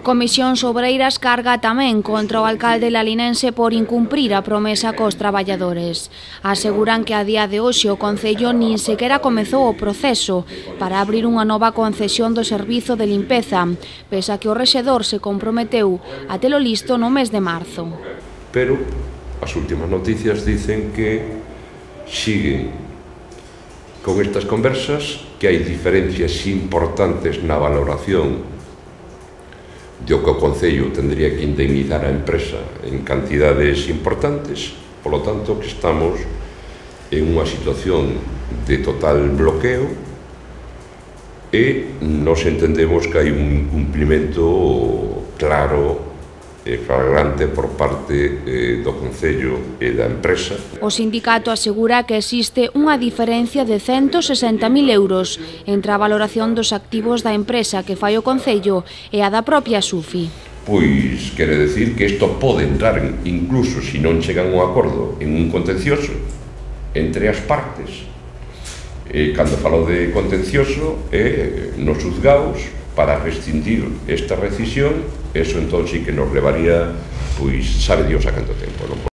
Comisións Obreiras carga tamén contra o alcalde lalinense por incumprir a promesa cos traballadores. Aseguran que a día de hoxe o Concello nin sequera comezou o proceso para abrir unha nova concesión do servizo de limpeza, pese a que o rexedor se comprometeu a telo listo no mes de marzo. Pero as últimas noticias dicen que siguen con estas conversas, que hai diferencias importantes na valoración do que o Concello tendría que indemnizar a empresa en cantidades importantes, polo tanto que estamos en unha situación de total bloqueo e nos entendemos que hai un incumprimento claro e flagrante por parte do Concello e da empresa. O sindicato asegura que existe unha diferencia de 160.000 euros entre a valoración dos activos da empresa que fai o Concello e a da propia SUFI. Pois quere decir que isto pode entrar, incluso se non chegan a un acordo, en un contencioso entre as partes. Cando falo de contencioso é nos xuzgados para rescindir esta rescisión, eso entón sí que nos levaría, pois, sabe Dios a canto tempo, non?